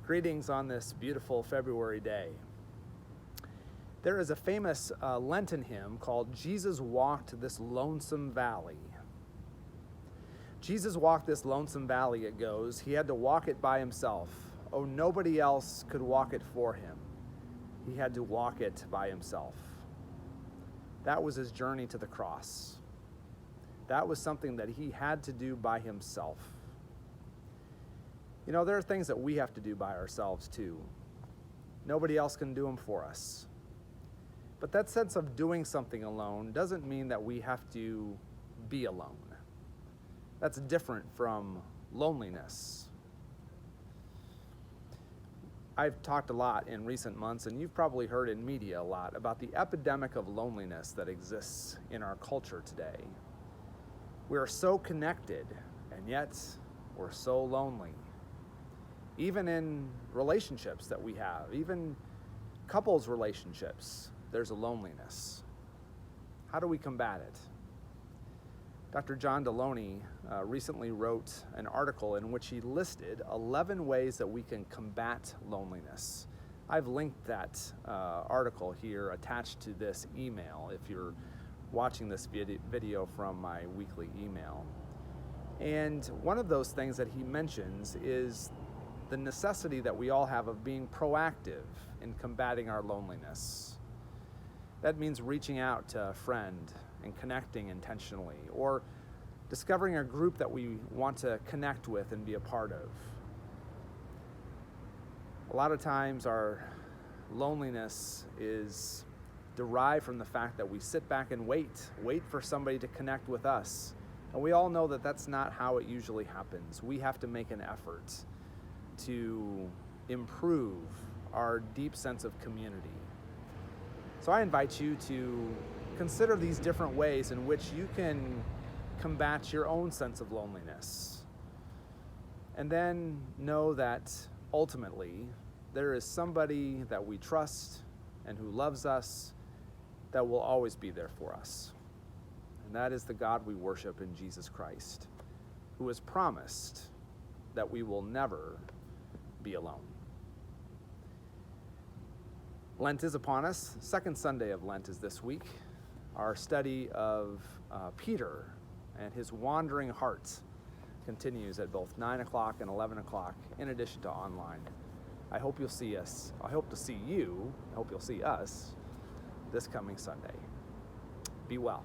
Greetings on this beautiful February day. There is a famous Lenten hymn called Jesus Walked This Lonesome Valley. Jesus walked this lonesome valley, it goes. He had to walk it by himself. Oh, nobody else could walk it for him. He had to walk it by himself. That was his journey to the cross. That was something that he had to do by himself. You know, there are things that we have to do by ourselves too. Nobody else can do them for us. But that sense of doing something alone doesn't mean that we have to be alone. That's different from loneliness. I've talked a lot in recent months, and you've probably heard in media a lot about the epidemic of loneliness that exists in our culture today. We are so connected, and yet we're so lonely. Even in relationships that we have, even couples relationships, there's a loneliness. How do we combat it? Dr. John Deloney recently wrote an article in which he listed 11 ways that we can combat loneliness. I've linked that article here attached to this email if you're watching this video from my weekly email. And one of those things that he mentions is the necessity that we all have of being proactive in combating our loneliness. That means reaching out to a friend and connecting intentionally, or discovering a group that we want to connect with and be a part of. A lot of times our loneliness is derived from the fact that we sit back and wait for somebody to connect with us. And we all know that that's not how it usually happens. We have to make an effort to improve our deep sense of community. So I invite you to consider these different ways in which you can combat your own sense of loneliness. And then know that ultimately there is somebody that we trust and who loves us that will always be there for us. And that is the God we worship in Jesus Christ, who has promised that we will never be alone. Lent is upon us. Second Sunday of Lent is this week. Our study of Peter and his wandering heart continues at both 9 o'clock and 11 o'clock, in addition to online. I hope you'll see us. I hope to see you. I hope you'll see us this coming Sunday. Be well.